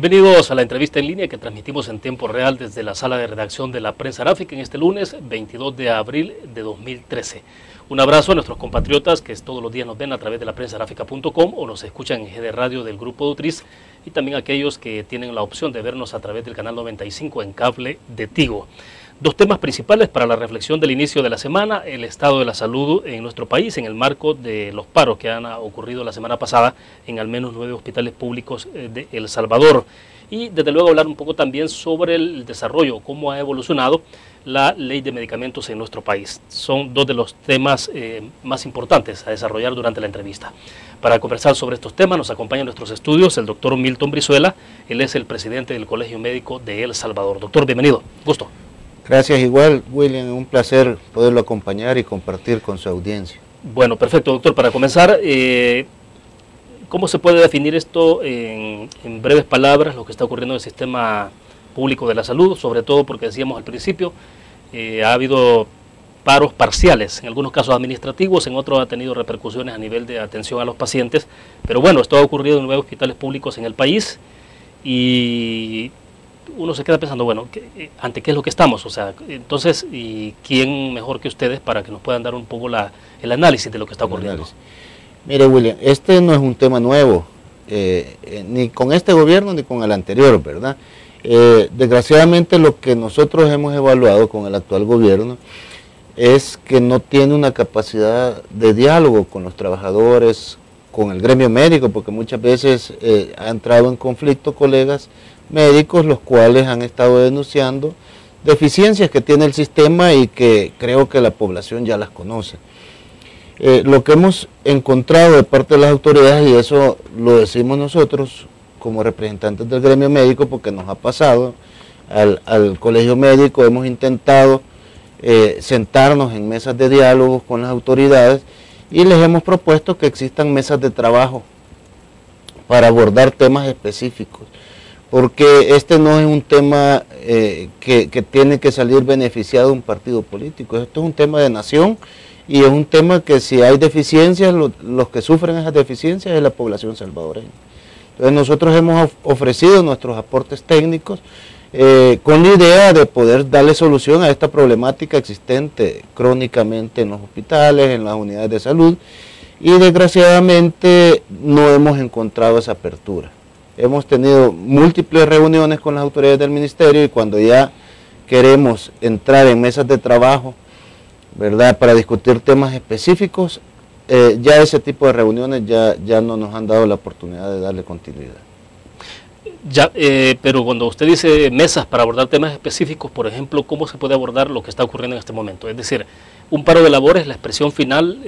Bienvenidos a la entrevista en línea que transmitimos en tiempo real desde la sala de redacción de la Prensa Gráfica en este lunes 22 de abril de 2013. Un abrazo a nuestros compatriotas que todos los días nos ven a través de la prensagráfica.com o nos escuchan en GD Radio del Grupo Dutriz, y también aquellos que tienen la opción de vernos a través del canal 95 en cable de Tigo. Dos temas principales para la reflexión del inicio de la semana: el estado de la salud en nuestro país en el marco de los paros que han ocurrido la semana pasada en al menos 9 hospitales públicos de El Salvador. Y desde luego hablar un poco también sobre el desarrollo, cómo ha evolucionado la ley de medicamentos en nuestro país. Son dos de los temas más importantes a desarrollar durante la entrevista. Para conversar sobre estos temas nos acompaña en nuestros estudios el doctor Milton Brizuela. Él es el presidente del Colegio Médico de El Salvador. Doctor, bienvenido. Gusto. Gracias igual, William. Un placer poderlo acompañar y compartir con su audiencia. Bueno, perfecto, doctor. Para comenzar, ¿cómo se puede definir esto en breves palabras, lo que está ocurriendo en el sistema público de la salud? Sobre todo porque decíamos al principio, ha habido paros parciales, en algunos casos administrativos, en otros ha tenido repercusiones a nivel de atención a los pacientes. Pero bueno, esto ha ocurrido en 9 hospitales públicos en el país y uno se queda pensando, bueno, ¿ante qué es lo que estamos? O sea, entonces, ¿y quién mejor que ustedes para que nos puedan dar un poco el análisis de lo que está ocurriendo? Mire, William, este no es un tema nuevo, ni con este gobierno ni con el anterior, ¿verdad? Desgraciadamente lo que nosotros hemos evaluado con el actual gobierno es que no tiene una capacidad de diálogo con los trabajadores, con el gremio médico, porque muchas veces ha entrado en conflicto colegas médicos, los cuales han estado denunciando deficiencias que tiene el sistema y que creo que la población ya las conoce. Lo que hemos encontrado de parte de las autoridades, y eso lo decimos nosotros como representantes del gremio médico, porque nos ha pasado al colegio médico, hemos intentado sentarnos en mesas de diálogo con las autoridades y les hemos propuesto que existan mesas de trabajo para abordar temas específicos, porque este no es un tema que tiene que salir beneficiado un partido político. Esto es un tema de nación y es un tema que si hay deficiencias, los que sufren esas deficiencias es la población salvadoreña. Entonces nosotros hemos ofrecido nuestros aportes técnicos con la idea de poder darle solución a esta problemática existente crónicamente en los hospitales, en las unidades de salud, y desgraciadamente no hemos encontrado esa apertura. Hemos tenido múltiples reuniones con las autoridades del ministerio y cuando ya queremos entrar en mesas de trabajo, ¿verdad?, para discutir temas específicos, ya ese tipo de reuniones ya no nos han dado la oportunidad de darle continuidad. Ya, pero cuando usted dice mesas para abordar temas específicos, por ejemplo, ¿cómo se puede abordar lo que está ocurriendo en este momento? Es decir, un paro de labores, la expresión final,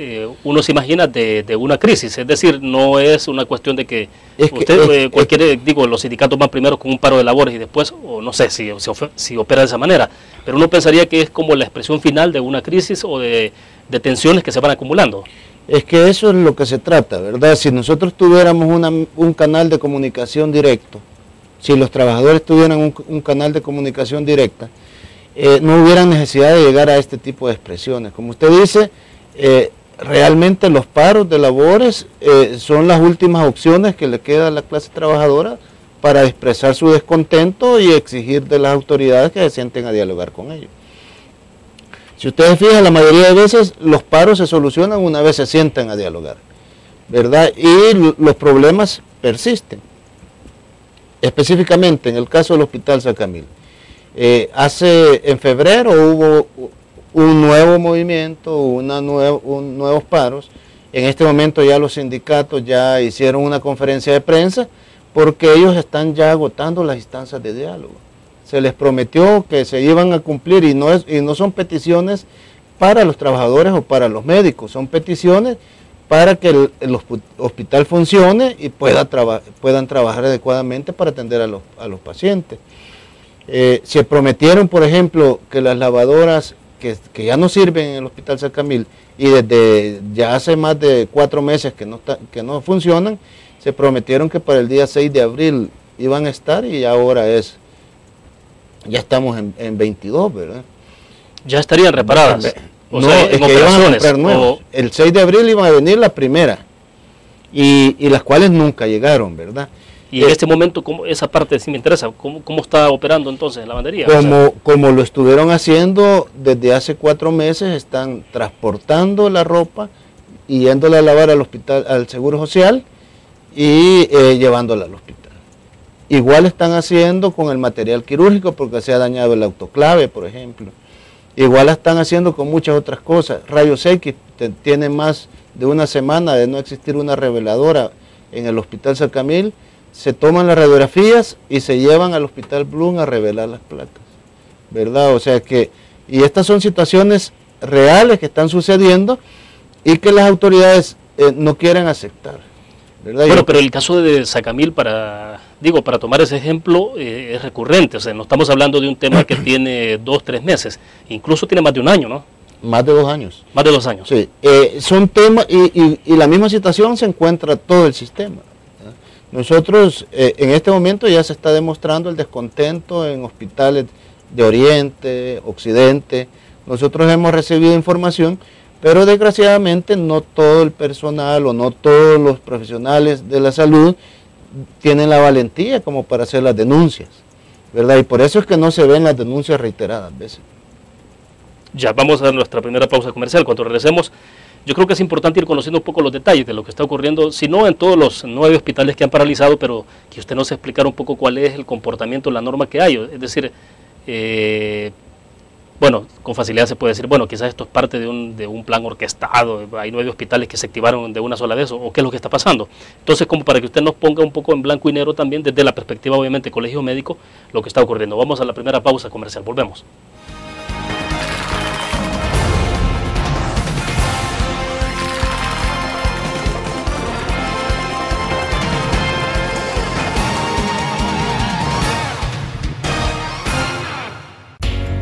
uno se imagina de una crisis, es decir, no es una cuestión de que los sindicatos van primero con un paro de labores y después, o no sé si opera de esa manera, pero uno pensaría que es como la expresión final de una crisis o de tensiones que se van acumulando. Es que eso es lo que se trata, ¿verdad? Si nosotros tuviéramos un canal de comunicación directo, si los trabajadores tuvieran un canal de comunicación directa, no hubieran necesidad de llegar a este tipo de expresiones. Como usted dice, realmente los paros de labores son las últimas opciones que le queda a la clase trabajadora para expresar su descontento y exigir de las autoridades que se sienten a dialogar con ellos. Si ustedes fijan, la mayoría de veces los paros se solucionan una vez se sientan a dialogar, ¿verdad? Y los problemas persisten. Específicamente en el caso del Hospital San Camilo, en febrero hubo un nuevo movimiento, nuevos paros. En este momento ya los sindicatos ya hicieron una conferencia de prensa porque ellos están ya agotando las instancias de diálogo. Se les prometió que se iban a cumplir y no son peticiones para los trabajadores o para los médicos, son peticiones para que el hospital funcione y puedan trabajar adecuadamente para atender a los pacientes. Se prometieron, por ejemplo, que las lavadoras que ya no sirven en el Hospital San Camilo y desde ya hace más de 4 meses que no funcionan, se prometieron que para el día 6 de abril iban a estar y ahora ya estamos en 22, ¿verdad? Ya estarían reparadas. No, es que iban a comprar nuevos. El 6 de abril iban a venir las primeras y las cuales nunca llegaron, ¿verdad? Y en este momento, esa parte sí me interesa, ¿cómo está operando entonces la lavandería? Como lo estuvieron haciendo desde hace 4 meses, están transportando la ropa y yéndola a lavar al hospital, al Seguro Social y llevándola al hospital. Igual están haciendo con el material quirúrgico porque se ha dañado el autoclave, por ejemplo. Igual la están haciendo con muchas otras cosas. Rayos X tiene más de una semana de no existir una reveladora en el Hospital Sacamil. Se toman las radiografías y se llevan al Hospital Bloom a revelar las placas, ¿verdad? O sea que, y estas son situaciones reales que están sucediendo y que las autoridades no quieren aceptar, ¿verdad? Bueno, pero el caso de Sacamil, para tomar ese ejemplo, es recurrente, o sea, no estamos hablando de un tema que tiene 2, 3 meses, incluso tiene más de un año, ¿no? Más de 2 años. Más de 2 años. Sí, son temas, y la misma situación se encuentra todo el sistema. Nosotros, en este momento ya se está demostrando el descontento en hospitales de Oriente, Occidente. Nosotros hemos recibido información, pero desgraciadamente no todo el personal o no todos los profesionales de la salud tienen la valentía como para hacer las denuncias, ¿verdad? Y por eso es que no se ven las denuncias reiteradas veces. Ya, vamos a nuestra primera pausa comercial. Cuando regresemos, yo creo que es importante ir conociendo un poco los detalles de lo que está ocurriendo, si no en todos los 9 hospitales que han paralizado, pero que usted nos explicara un poco cuál es el comportamiento, la norma que hay. Es decir, bueno, con facilidad se puede decir, bueno, quizás esto es parte de un plan orquestado, hay 9 hospitales que se activaron de una sola vez, o qué es lo que está pasando. Entonces, como para que usted nos ponga un poco en blanco y negro también, desde la perspectiva, obviamente, colegio médico, lo que está ocurriendo. Vamos a la primera pausa comercial, volvemos.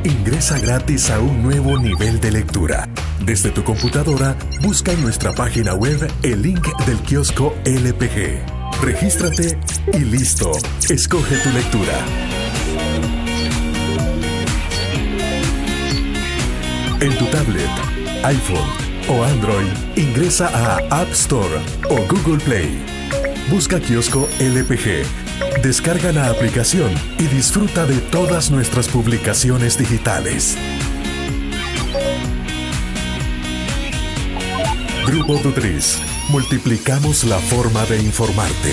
Ingresa gratis a un nuevo nivel de lectura. Desde tu computadora, busca en nuestra página web el link del kiosco LPG. Regístrate y listo. Escoge tu lectura. En tu tablet, iPhone o Android, ingresa a App Store o Google Play. Busca kiosco LPG. Descarga la aplicación y disfruta de todas nuestras publicaciones digitales. Grupo Dutriz. Multiplicamos la forma de informarte.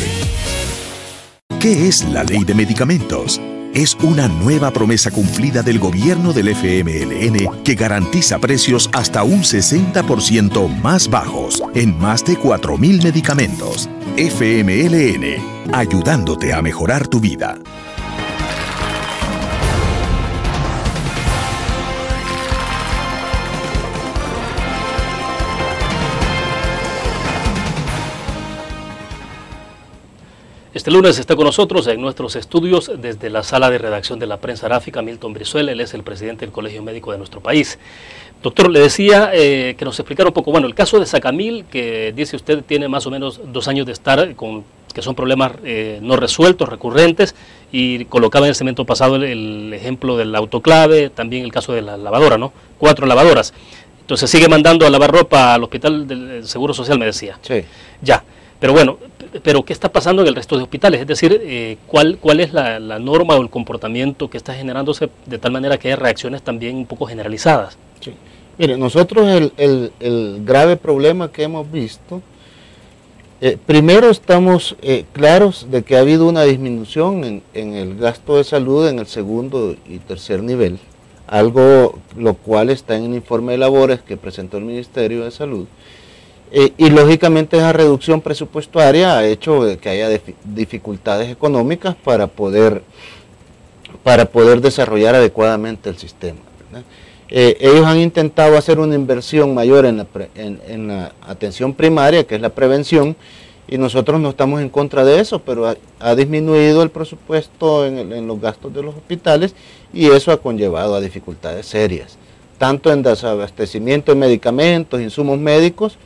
¿Qué es la Ley de Medicamentos? Es una nueva promesa cumplida del gobierno del FMLN que garantiza precios hasta un 60% más bajos en más de 4.000 medicamentos. FMLN, ayudándote a mejorar tu vida. Este lunes está con nosotros en nuestros estudios desde la sala de redacción de la prensa gráfica Milton Brizuela. Él es el presidente del Colegio Médico de nuestro país. Doctor, le decía que nos explicara un poco, bueno, el caso de Sacamil, que dice usted tiene más o menos 2 años de estar que son problemas no resueltos, recurrentes, y colocaba en el segmento pasado el ejemplo del autoclave, también el caso de la lavadora, ¿no? 4 lavadoras. Entonces sigue mandando a lavar ropa al hospital del Seguro Social, me decía. Sí. Ya. Pero bueno, ¿qué está pasando en el resto de hospitales? Es decir, ¿cuál es la norma o el comportamiento que está generándose de tal manera que hay reacciones también un poco generalizadas? Sí. Mire, nosotros el grave problema que hemos visto, primero estamos claros de que ha habido una disminución en el gasto de salud en el segundo y tercer nivel, algo lo cual está en el informe de labores que presentó el Ministerio de Salud. Y lógicamente esa reducción presupuestaria ha hecho que haya dificultades económicas para poder desarrollar adecuadamente el sistema, ¿verdad? Ellos han intentado hacer una inversión mayor en la atención primaria, que es la prevención, y nosotros no estamos en contra de eso, pero ha disminuido el presupuesto en los gastos de los hospitales y eso ha conllevado a dificultades serias, tanto en desabastecimiento de medicamentos, insumos médicos,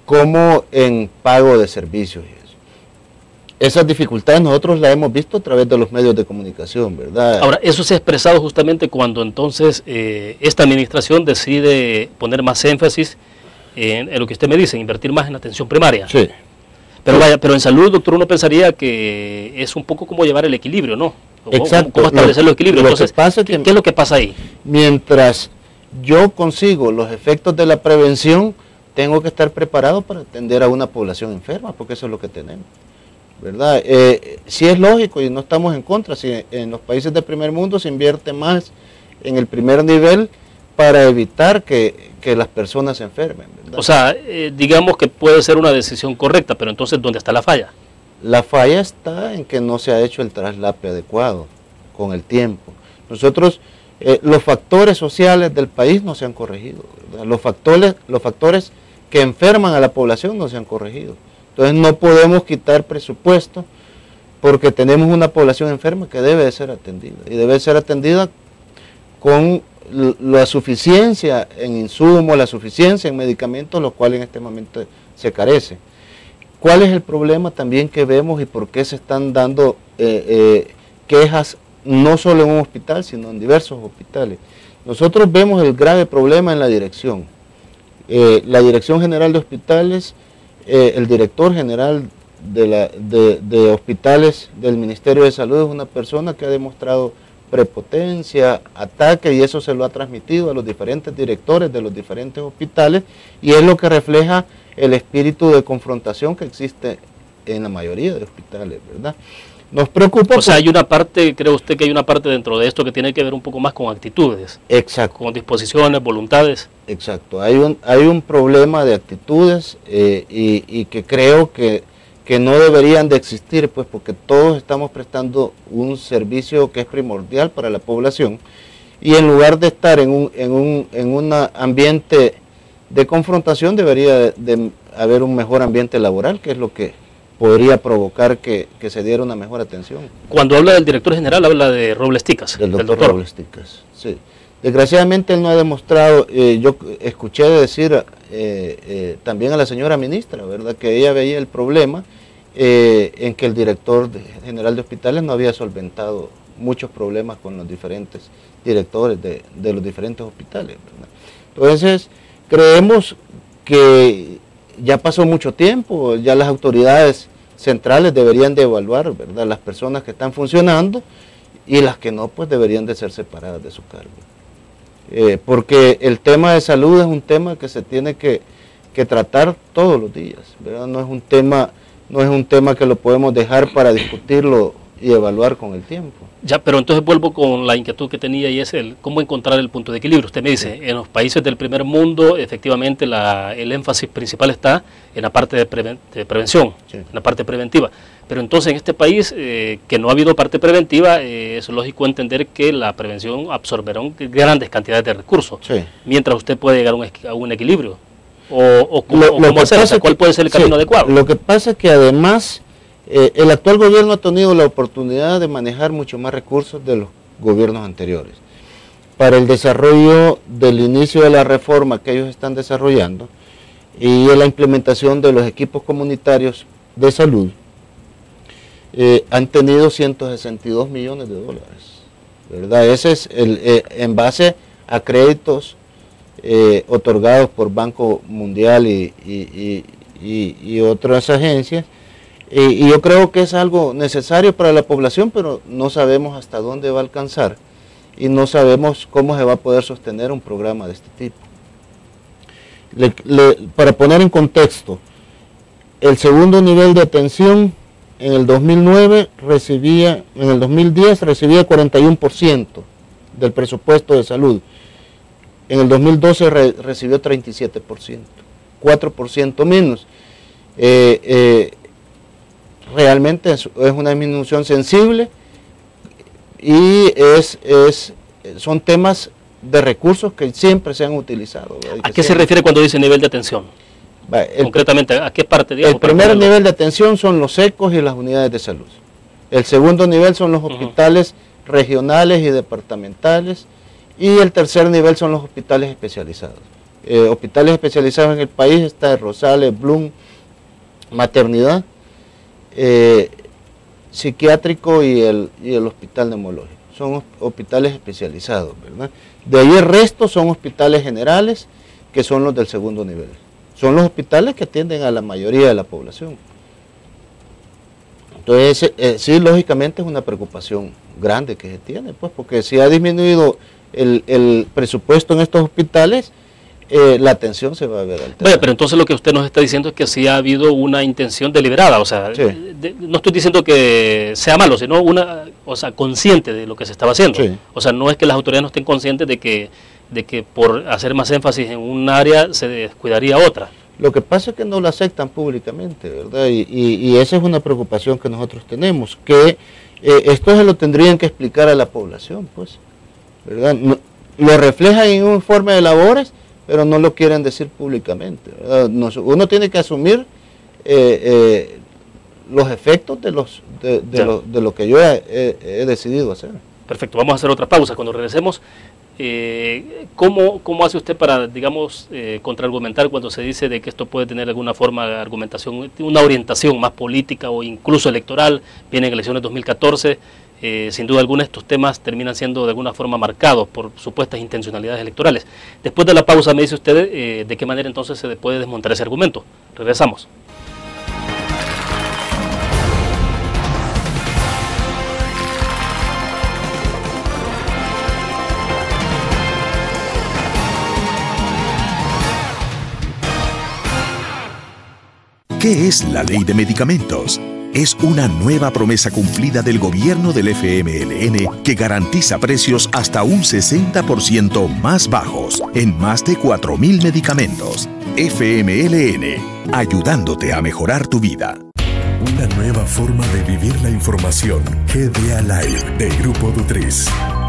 como en pago de servicios. Esas dificultades nosotros las hemos visto a través de los medios de comunicación, ¿verdad? Ahora, eso se ha expresado justamente cuando entonces esta administración decide poner más énfasis en lo que usted me dice, invertir más en atención primaria. Sí. Pero vaya, pero en salud, doctor, uno pensaría que es un poco como llevar el equilibrio, ¿no? Exacto. ¿Cómo establecer los equilibrios? Entonces, ¿qué es lo que pasa ahí? Mientras yo consigo los efectos de la prevención, tengo que estar preparado para atender a una población enferma, porque eso es lo que tenemos, ¿verdad? Sí es lógico y no estamos en contra, si en los países del primer mundo se invierte más en el primer nivel para evitar que las personas se enfermen, ¿verdad? O sea, digamos que puede ser una decisión correcta, pero entonces, ¿dónde está la falla? La falla está en que no se ha hecho el traslape adecuado con el tiempo. Nosotros, los factores sociales del país no se han corregido, ¿verdad? Los factores que enferman a la población no se han corregido. Entonces no podemos quitar presupuesto porque tenemos una población enferma que debe de ser atendida. Y debe ser atendida con la suficiencia en insumos, la suficiencia en medicamentos, los cuales en este momento se carecen. ¿Cuál es el problema también que vemos y por qué se están dando quejas no solo en un hospital, sino en diversos hospitales? Nosotros vemos el grave problema en la dirección. La Dirección General de Hospitales, el director general de hospitales del Ministerio de Salud es una persona que ha demostrado prepotencia, ataque, y eso se lo ha transmitido a los diferentes directores de los diferentes hospitales, y es lo que refleja el espíritu de confrontación que existe en la mayoría de hospitales, ¿verdad? Nos preocupa... O sea, hay una parte, ¿cree usted que hay una parte dentro de esto que tiene que ver un poco más con actitudes? Exacto. Con disposiciones, voluntades. Exacto, hay un problema de actitudes y que creo que no deberían de existir, pues porque todos estamos prestando un servicio que es primordial para la población, y en lugar de estar en un ambiente de confrontación debería de haber un mejor ambiente laboral, que es lo que podría provocar que se diera una mejor atención. Cuando habla del director general, habla de Robles Ticas, del doctor Robles Ticas, sí. Desgraciadamente él no ha demostrado, yo escuché decir también a la señora ministra, ¿verdad?, que ella veía el problema en que el director general de hospitales no había solventado muchos problemas con los diferentes directores de los diferentes hospitales, ¿verdad? Entonces, creemos que ya pasó mucho tiempo, ya las autoridades centrales deberían de evaluar, ¿verdad?, las personas que están funcionando, y las que no, pues deberían de ser separadas de su cargo. Porque el tema de salud es un tema que se tiene que tratar todos los días, ¿verdad? No es un tema que lo podemos dejar para discutirlo y evaluar con el tiempo. Ya, pero entonces vuelvo con la inquietud que tenía, y es cómo encontrar el punto de equilibrio. Usted me dice, en los países del primer mundo, efectivamente el énfasis principal está en la parte de prevención, sí, en la parte preventiva. Pero entonces en este país, que no ha habido parte preventiva, es lógico entender que la prevención absorberá grandes cantidades de recursos, sí, mientras usted puede llegar a un equilibrio. ¿Cómo hacer? O sea, ¿cuál puede ser el camino adecuado? Lo que pasa es que además el actual gobierno ha tenido la oportunidad de manejar mucho más recursos de los gobiernos anteriores. Para el desarrollo del inicio de la reforma que ellos están desarrollando y la implementación de los equipos comunitarios de salud, han tenido 162 millones de dólares, ¿verdad? Ese es en base a créditos otorgados por Banco Mundial y otras agencias, y yo creo que es algo necesario para la población, pero no sabemos hasta dónde va a alcanzar y no sabemos cómo se va a poder sostener un programa de este tipo. Para poner en contexto, el segundo nivel de atención en el 2010 recibía 41% del presupuesto de salud. En el 2012 recibió 37%, 4% menos. Realmente es una disminución sensible y son temas de recursos que siempre se han utilizado. ¿A qué se refiere cuando dice nivel de atención? Concretamente, ¿a qué parte? Digamos, el primer nivel de atención son los ECOs y las unidades de salud. El segundo nivel son los hospitales regionales y departamentales. Y el tercer nivel son los hospitales especializados. Hospitales especializados en el país está el Rosales, Blum, Maternidad, Psiquiátrico y el Hospital Neumológico. Son hospitales especializados, ¿verdad? De ahí el resto son hospitales generales, que son los del segundo nivel. Son los hospitales que atienden a la mayoría de la población. Entonces, sí, lógicamente es una preocupación grande que se tiene, pues, porque si ha disminuido el presupuesto en estos hospitales, la atención se va a ver alterada. Bueno, pero entonces lo que usted nos está diciendo es que sí ha habido una intención deliberada, o sea, sí. No estoy diciendo que sea malo, sino consciente de lo que se estaba haciendo. Sí. O sea, no es que las autoridades no estén conscientes de que por hacer más énfasis en un área se descuidaría otra. Lo que pasa es que no lo aceptan públicamente, ¿verdad? Y esa es una preocupación que nosotros tenemos, que esto se lo tendrían que explicar a la población, pues, ¿verdad? No, lo reflejan en un informe de labores, pero no lo quieren decir públicamente, ¿verdad? Uno tiene que asumir los efectos de lo que yo he decidido hacer. Perfecto, vamos a hacer otra pausa. Cuando regresemos, ¿cómo hace usted para, digamos, contraargumentar cuando se dice de que esto puede tener alguna forma de argumentación, una orientación más política o incluso electoral? Vienen elecciones 2014, sin duda alguna estos temas terminan siendo de alguna forma marcados por supuestas intencionalidades electorales. Después de la pausa me dice usted de qué manera entonces se puede desmontar ese argumento. Regresamos. ¿Qué es la Ley de Medicamentos? Es una nueva promesa cumplida del gobierno del FMLN que garantiza precios hasta un 60% más bajos en más de 4.000 medicamentos. FMLN, ayudándote a mejorar tu vida. Una nueva forma de vivir la información. GDA Live de Grupo Dutriz.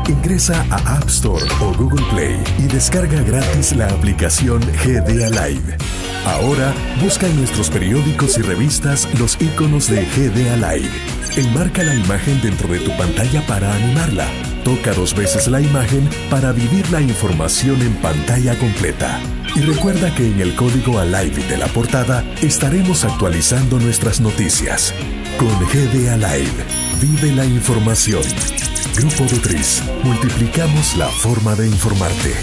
Ingresa a App Store o Google Play y descarga gratis la aplicación GDA Live. Ahora, busca en nuestros periódicos y revistas los iconos de GDA Live. Enmarca la imagen dentro de tu pantalla para animarla. Toca 2 veces la imagen para vivir la información en pantalla completa. Y recuerda que en el código ALIVE de la portada estaremos actualizando nuestras noticias. Con GDA Live, vive la información. Grupo Dutriz, multiplicamos la forma de informarte.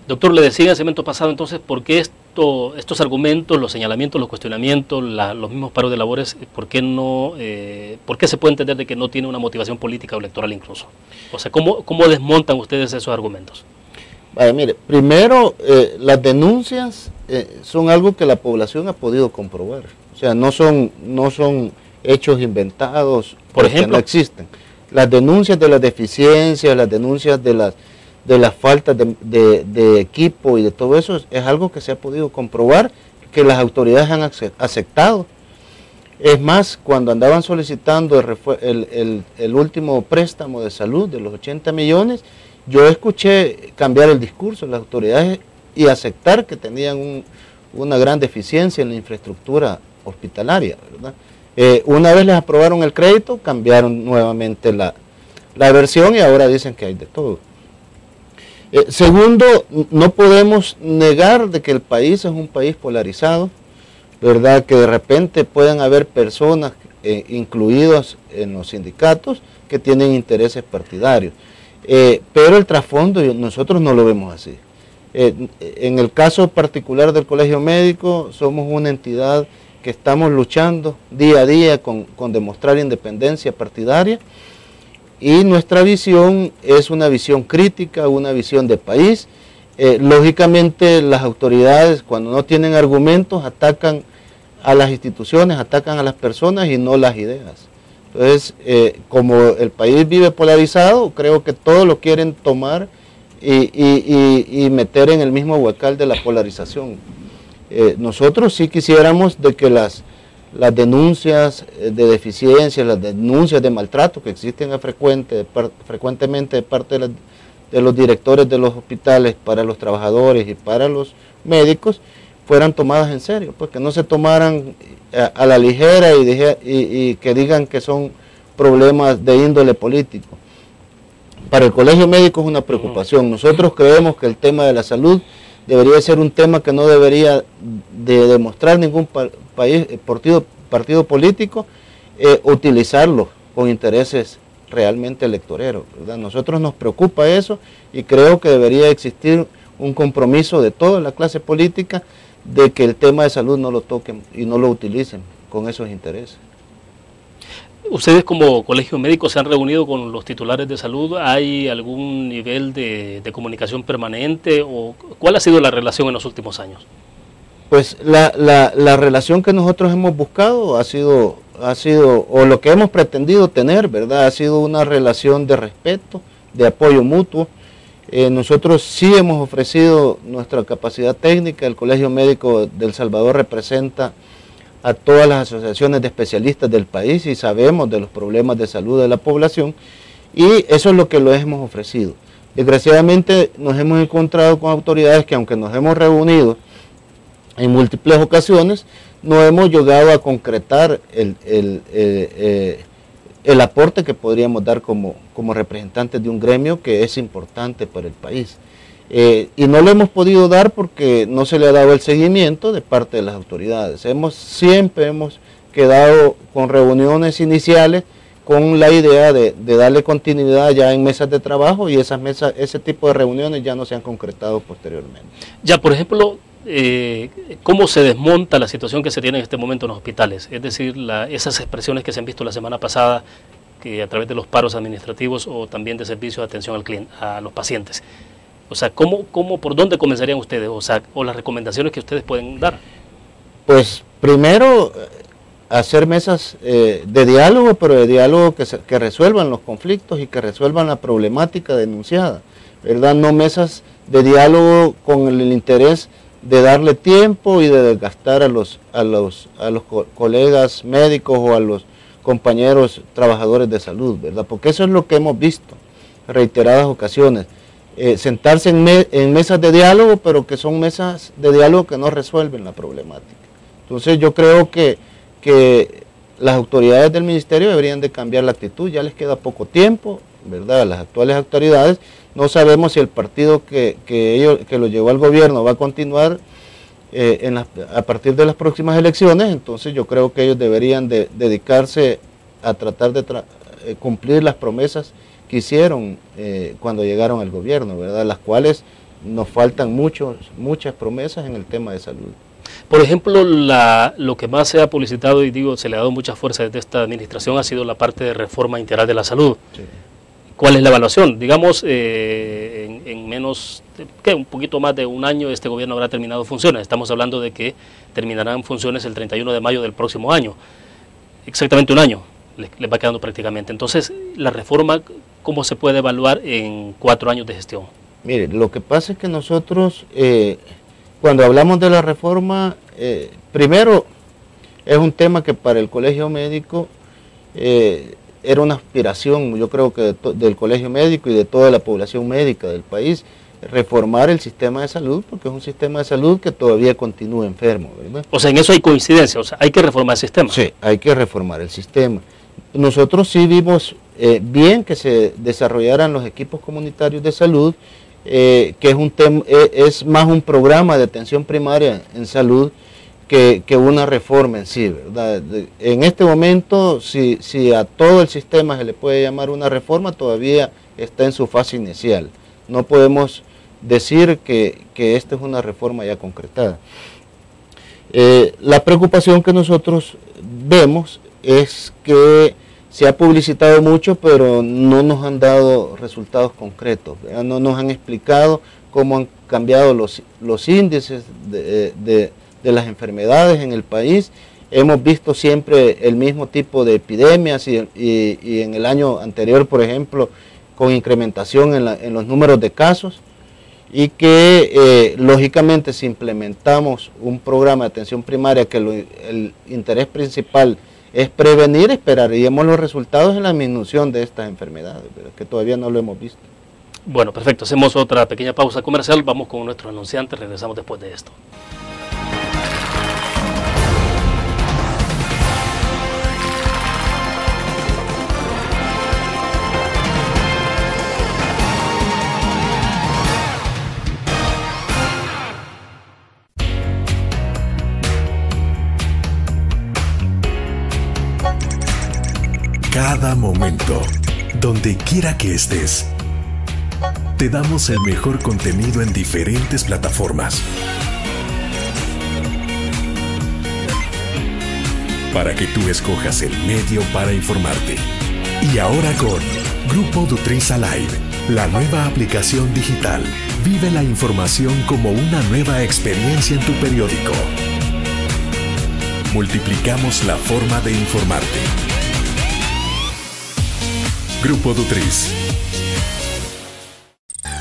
Doctor, le decía en el segmento pasado entonces, ¿por qué estos argumentos, los señalamientos, los cuestionamientos, los mismos paros de labores, por qué se puede entender de que no tiene una motivación política o electoral incluso? O sea, ¿cómo desmontan ustedes esos argumentos? Vale, mire, primero, las denuncias son algo que la población ha podido comprobar. O sea, no son hechos inventados, por ejemplo, no existen. Las denuncias de las deficiencias, las denuncias de las faltas de equipo y de todo eso, es algo que se ha podido comprobar, que las autoridades han aceptado. Es más, cuando andaban solicitando el último préstamo de salud de los 80 millones, yo escuché cambiar el discurso de las autoridades y aceptar que tenían una gran deficiencia en la infraestructura hospitalaria, ¿verdad? Una vez les aprobaron el crédito, cambiaron nuevamente la versión y ahora dicen que hay de todo. Segundo, no podemos negar de que el país es un país polarizado, ¿verdad? Que de repente puedan haber personas incluidas en los sindicatos que tienen intereses partidarios. Pero el trasfondo nosotros no lo vemos así. En el caso particular del Colegio Médico, somos una entidad que estamos luchando día a día con demostrar independencia partidaria. Y nuestra visión es una visión crítica, una visión de país. Lógicamente las autoridades cuando no tienen argumentos atacan a las instituciones, atacan a las personas y no las ideas. Entonces, como el país vive polarizado, creo que todos lo quieren tomar y meter en el mismo huacal de la polarización. Nosotros sí quisiéramos de que las denuncias de deficiencia, las denuncias de maltrato que existen frecuentemente de parte de los directores de los hospitales para los trabajadores y para los médicos fueran tomadas en serio, pues que no se tomaran a la ligera y que digan que son problemas de índole político. Para el Colegio Médico es una preocupación. Nosotros creemos que el tema de la salud debería ser un tema que no debería de demostrar ningún partido político utilizarlo con intereses realmente electoreros, ¿verdad? Nosotros nos preocupa eso y creo que debería existir un compromiso de toda la clase política de que el tema de salud no lo toquen y no lo utilicen con esos intereses. ¿Ustedes como colegio médico se han reunido con los titulares de salud? ¿Hay algún nivel de comunicación permanente o cuál ha sido la relación en los últimos años? Pues la relación que nosotros hemos buscado ha sido, o lo que hemos pretendido tener, ¿verdad? Ha sido una relación de respeto, de apoyo mutuo. Nosotros sí hemos ofrecido nuestra capacidad técnica. El Colegio Médico de El Salvador representa a todas las asociaciones de especialistas del país y sabemos de los problemas de salud de la población, y eso es lo que lo hemos ofrecido. Desgraciadamente nos hemos encontrado con autoridades que, aunque nos hemos reunido en múltiples ocasiones, no hemos llegado a concretar el aporte que podríamos dar como representantes de un gremio que es importante para el país. Y no lo hemos podido dar porque no se le ha dado el seguimiento de parte de las autoridades. Siempre hemos quedado con reuniones iniciales con la idea de darle continuidad ya en mesas de trabajo, y ese tipo de reuniones ya no se han concretado posteriormente. Ya, por ejemplo, ¿cómo se desmonta la situación que se tiene en este momento en los hospitales? Es decir, esas expresiones que se han visto la semana pasada, que a través de los paros administrativos o también de servicio de atención al cliente, a los pacientes. O sea, ¿por dónde comenzarían ustedes? O las recomendaciones que ustedes pueden dar. Pues primero, hacer mesas de diálogo, pero de diálogo que resuelvan los conflictos y que resuelvan la problemática denunciada, ¿verdad? No mesas de diálogo con el interés de darle tiempo y de desgastar a los colegas médicos o a los compañeros trabajadores de salud, ¿verdad? Porque eso es lo que hemos visto en reiteradas ocasiones. Sentarse en mesas de diálogo, pero que son mesas de diálogo que no resuelven la problemática. Entonces yo creo que las autoridades del ministerio deberían de cambiar la actitud. Ya les queda poco tiempo, ¿verdad? Las actuales autoridades, no sabemos si el partido que lo llevó al gobierno va a continuar a partir de las próximas elecciones. Entonces yo creo que ellos deberían de dedicarse a tratar de cumplir las promesas que hicieron cuando llegaron al gobierno, ¿verdad? Las cuales nos faltan muchas promesas en el tema de salud. Por ejemplo, lo que más se ha publicitado, y digo, se le ha dado mucha fuerza desde esta administración, ha sido la parte de reforma integral de la salud. Sí. ¿Cuál es la evaluación? Digamos, en menos, un poquito más de un año este gobierno habrá terminado funciones. Estamos hablando de que terminarán funciones el 31 de mayo del próximo año. Exactamente un año les va quedando prácticamente. Entonces, la reforma, ¿cómo se puede evaluar en 4 años de gestión? Mire, lo que pasa es que nosotros, cuando hablamos de la reforma, primero es un tema que para el Colegio Médico era una aspiración, yo creo que del Colegio Médico y de toda la población médica del país, reformar el sistema de salud, porque es un sistema de salud que todavía continúa enfermo, ¿verdad? O sea, en eso hay coincidencia, o sea, hay que reformar el sistema. Sí, hay que reformar el sistema. Nosotros sí vimos bien que se desarrollaran los equipos comunitarios de salud, que es más un programa de atención primaria en salud que una reforma en sí, ¿verdad? En este momento, si a todo el sistema se le puede llamar una reforma, todavía está en su fase inicial. No podemos decir que esta es una reforma ya concretada. La preocupación que nosotros vemos es que se ha publicitado mucho, pero no nos han dado resultados concretos, ¿verdad? No nos han explicado cómo han cambiado los índices de las enfermedades en el país. Hemos visto siempre el mismo tipo de epidemias y en el año anterior, por ejemplo, con incrementación en los números de casos, y que lógicamente si implementamos un programa de atención primaria que el interés principal es prevenir, esperaríamos los resultados en la disminución de estas enfermedades, pero que todavía no lo hemos visto. Bueno, perfecto. Hacemos otra pequeña pausa comercial. Vamos con nuestros anunciantes. Regresamos después de esto. cada momento, donde quiera que estés. Te damos el mejor contenido en diferentes plataformas para que tú escojas el medio para informarte. Y ahora con Grupo Dutriza Live, la nueva aplicación digital. Vive la información como una nueva experiencia en tu periódico. Multiplicamos la forma de informarte. Grupo Dutriz.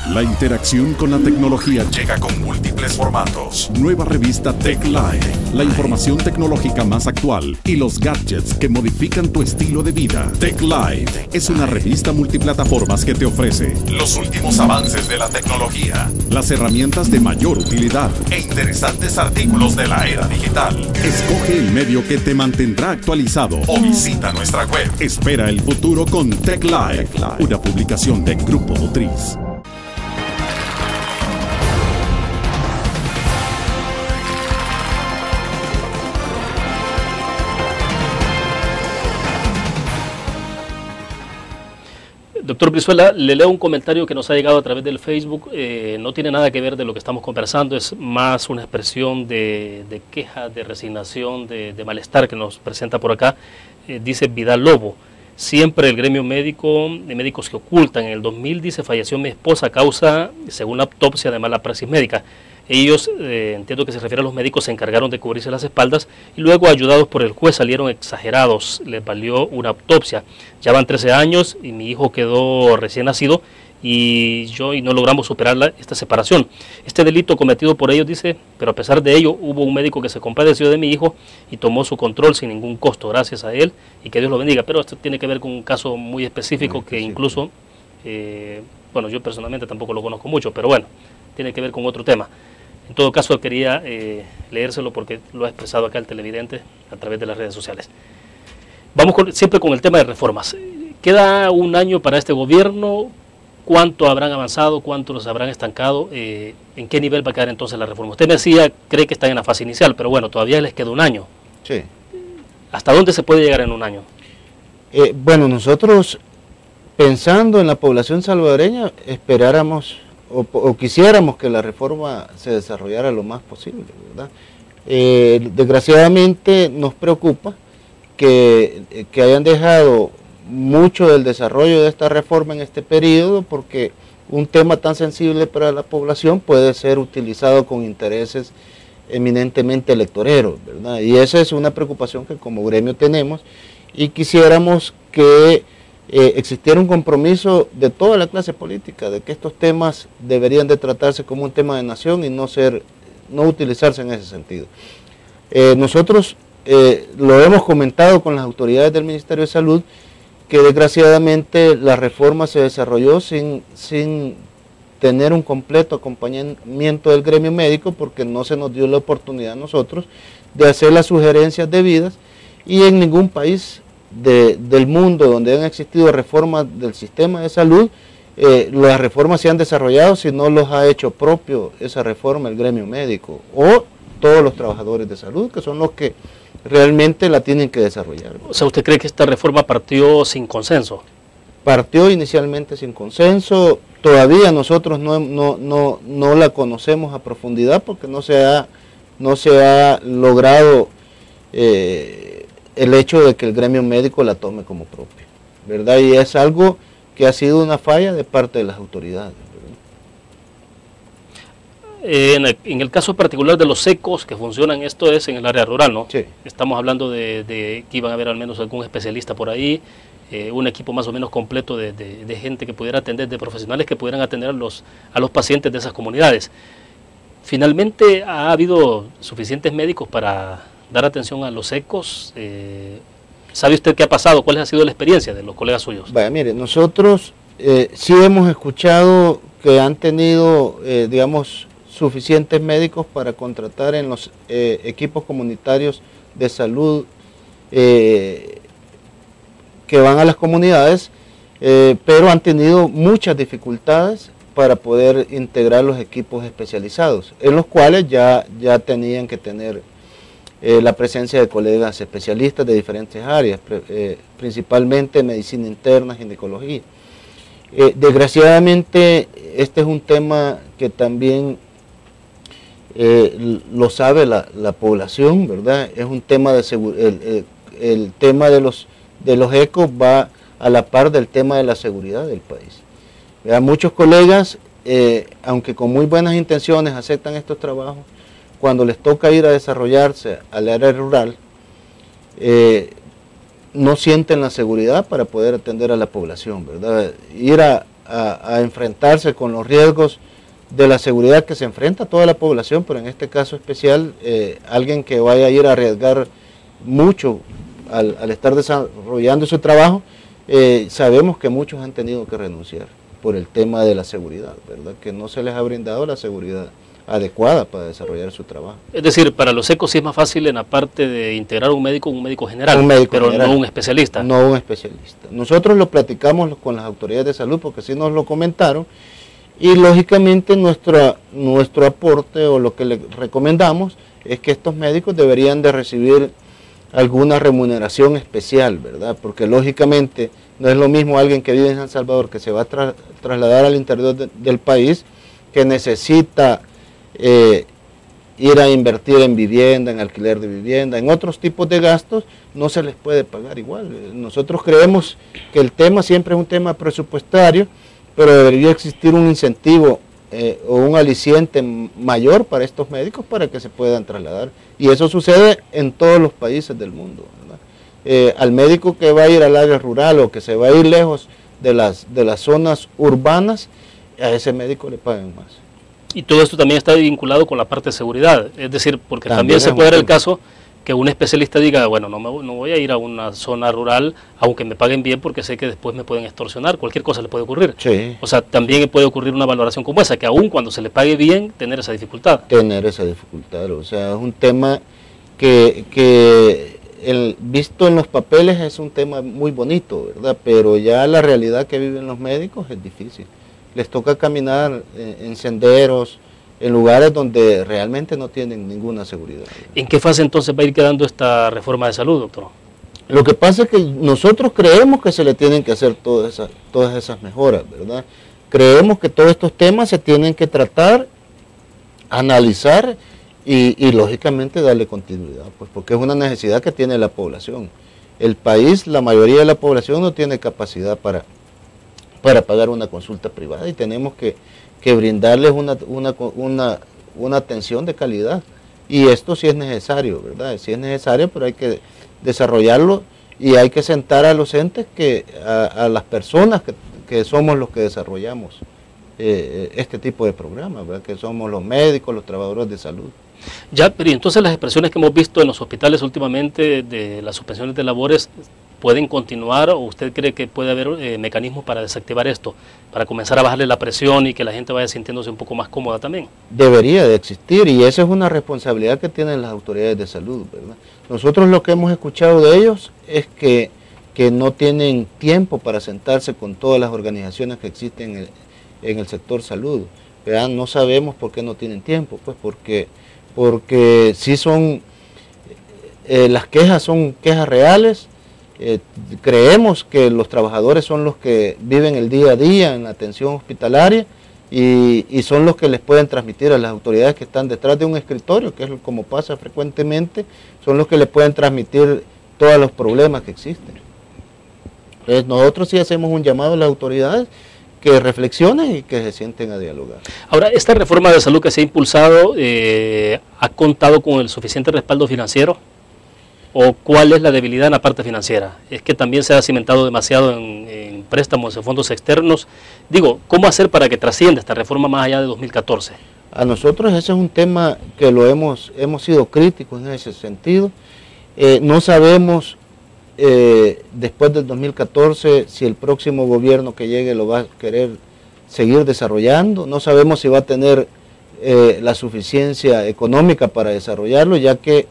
La interacción con la tecnología llega con múltiples formatos. Nueva revista Tech Live, la información tecnológica más actual y los gadgets que modifican tu estilo de vida. Tech Live es una revista multiplataformas que te ofrece los últimos avances de la tecnología, las herramientas de mayor utilidad e interesantes artículos de la era digital. Escoge el medio que te mantendrá actualizado o visita nuestra web. Espera el futuro con Tech Live, una publicación de Grupo Dutriz. Doctor Brizuela, le leo un comentario que nos ha llegado a través del Facebook. No tiene nada que ver de lo que estamos conversando, es más una expresión de queja, de resignación, de malestar que nos presenta por acá. Dice Vidal Lobo: siempre el gremio médico, de médicos que ocultan. En el 2000, dice, falleció mi esposa a causa, según la autopsia, de mala praxis médica. Ellos, entiendo que se refiere a los médicos, se encargaron de cubrirse las espaldas y luego, ayudados por el juez, salieron exagerados. Les valió una autopsia. Ya van 13 años y mi hijo quedó recién nacido y no logramos superar esta separación. Este delito cometido por ellos, dice, pero a pesar de ello hubo un médico que se compadeció de mi hijo y tomó su control sin ningún costo, gracias a él, y que Dios lo bendiga. Pero esto tiene que ver con un caso muy específico que incluso, bueno, yo personalmente tampoco lo conozco mucho, pero bueno, tiene que ver con otro tema. En todo caso, quería leérselo porque lo ha expresado acá el televidente a través de las redes sociales. Vamos siempre con el tema de reformas. Queda un año para este gobierno. ¿Cuánto habrán avanzado? ¿Cuánto los habrán estancado? ¿En qué nivel va a quedar entonces la reforma? Usted me decía, cree que están en la fase inicial, pero bueno, todavía les queda un año. Sí. ¿Hasta dónde se puede llegar en un año? Bueno, nosotros, pensando en la población salvadoreña, esperáramos o quisiéramos que la reforma se desarrollara lo más posible, ¿verdad? Desgraciadamente nos preocupa que hayan dejado mucho del desarrollo de esta reforma en este periodo, porque un tema tan sensible para la población puede ser utilizado con intereses eminentemente electoreros, ¿verdad? Y esa es una preocupación que como gremio tenemos y quisiéramos que existiera un compromiso de toda la clase política de que estos temas deberían de tratarse como un tema de nación y no utilizarse en ese sentido. Nosotros lo hemos comentado con las autoridades del Ministerio de Salud, que desgraciadamente la reforma se desarrolló sin tener un completo acompañamiento del gremio médico, porque no se nos dio la oportunidad a nosotros de hacer las sugerencias debidas, y en ningún país del mundo donde han existido reformas del sistema de salud, las reformas se han desarrollado si no los ha hecho propio esa reforma el gremio médico o todos los trabajadores de salud, que son los que realmente la tienen que desarrollar. O sea, ¿usted cree que esta reforma partió sin consenso? Partió inicialmente sin consenso, todavía nosotros no la conocemos a profundidad porque no se ha logrado el hecho de que el gremio médico la tome como propia, ¿verdad? Y es algo que ha sido una falla de parte de las autoridades, ¿verdad? En el caso particular de los ECOs que funcionan, esto es en el área rural, ¿no? Sí. Estamos hablando de que iban a haber al menos algún especialista por ahí, un equipo más o menos completo de gente que pudiera atender, de profesionales que pudieran atender a los pacientes de esas comunidades. Finalmente, ¿ha habido suficientes médicos para dar atención a los ECOs? ¿Sabe usted qué ha pasado? ¿Cuál ha sido la experiencia de los colegas suyos? Vaya, mire, nosotros sí hemos escuchado que han tenido, digamos, suficientes médicos para contratar en los equipos comunitarios de salud que van a las comunidades, pero han tenido muchas dificultades para poder integrar los equipos especializados, en los cuales ya tenían que tener la presencia de colegas especialistas de diferentes áreas, principalmente medicina interna, ginecología. Desgraciadamente, este es un tema que también lo sabe la población, ¿verdad? Es un tema de seguridad, el tema de los ECOs va a la par del tema de la seguridad del país. ¿Verdad? Muchos colegas, aunque con muy buenas intenciones aceptan estos trabajos, cuando les toca ir a desarrollarse al área rural, no sienten la seguridad para poder atender a la población, ¿verdad? Ir a enfrentarse con los riesgos de la seguridad que se enfrenta a toda la población, pero en este caso especial, alguien que vaya a ir a arriesgar mucho al estar desarrollando su trabajo, sabemos que muchos han tenido que renunciar por el tema de la seguridad, ¿verdad? Que no se les ha brindado la seguridad adecuada para desarrollar su trabajo. Es decir, para los ECOs sí es más fácil en la parte de integrar un médico general, pero no un especialista. No un especialista. Nosotros lo platicamos con las autoridades de salud porque sí nos lo comentaron y lógicamente nuestro aporte o lo que le recomendamos es que estos médicos deberían de recibir alguna remuneración especial, ¿verdad? Porque lógicamente no es lo mismo alguien que vive en San Salvador que se va a trasladar al interior del país, que necesita ir a invertir en vivienda, en alquiler de vivienda, en otros tipos de gastos, no se les puede pagar igual. Nosotros creemos que el tema siempre es un tema presupuestario, pero debería existir un incentivo o un aliciente mayor para estos médicos para que se puedan trasladar. Y eso sucede en todos los países del mundo, ¿verdad? Al médico que va a ir al área rural o que se va a ir lejos de las zonas urbanas, a ese médico le pagan más. Y todo esto también está vinculado con la parte de seguridad, es decir, porque también se puede dar el caso que un especialista diga, bueno, no voy a ir a una zona rural, aunque me paguen bien, porque sé que después me pueden extorsionar, cualquier cosa le puede ocurrir. Sí. O sea, también puede ocurrir una valoración como esa, que aún cuando se le pague bien, tener esa dificultad. Tener esa dificultad, o sea, es un tema que visto en los papeles es un tema muy bonito, ¿verdad? Pero ya la realidad que viven los médicos es difícil. Les toca caminar en senderos, en lugares donde realmente no tienen ninguna seguridad. ¿En qué fase entonces va a ir quedando esta reforma de salud, doctor? Lo que pasa es que nosotros creemos que se le tienen que hacer todas esas mejoras, ¿verdad? Creemos que todos estos temas se tienen que tratar, analizar y lógicamente darle continuidad, pues porque es una necesidad que tiene la población. El país, la mayoría de la población no tiene capacidad para pagar una consulta privada y tenemos que brindarles una atención de calidad. Y esto sí es necesario, ¿verdad? Sí es necesario, pero hay que desarrollarlo y hay que sentar a los entes, a las personas que somos los que desarrollamos este tipo de programas, ¿verdad? Que somos los médicos, los trabajadores de salud. Ya, pero entonces las expresiones que hemos visto en los hospitales últimamente de las suspensiones de labores, ¿pueden continuar o usted cree que puede haber mecanismos para desactivar esto, para comenzar a bajarle la presión y que la gente vaya sintiéndose un poco más cómoda también? Debería de existir y esa es una responsabilidad que tienen las autoridades de salud, ¿verdad? Nosotros lo que hemos escuchado de ellos es que no tienen tiempo para sentarse con todas las organizaciones que existen en el sector salud, ¿verdad? No sabemos por qué no tienen tiempo, pues porque sí son, las quejas son quejas reales. Creemos que los trabajadores son los que viven el día a día en la atención hospitalaria y son los que les pueden transmitir a las autoridades que están detrás de un escritorio, que es como pasa frecuentemente, son los que les pueden transmitir todos los problemas que existen. Entonces nosotros sí hacemos un llamado a las autoridades que reflexionen y que se sienten a dialogar. Ahora, ¿esta reforma de salud que se ha impulsado ha contado con el suficiente respaldo financiero? ¿O cuál es la debilidad en la parte financiera? ¿Es que también se ha cimentado demasiado en préstamos, en fondos externos? Digo, ¿cómo hacer para que trascienda esta reforma más allá de 2014? A nosotros ese es un tema que hemos sido críticos en ese sentido. No sabemos después del 2014 si el próximo gobierno que llegue lo va a querer seguir desarrollando. No sabemos si va a tener la suficiencia económica para desarrollarlo, ya que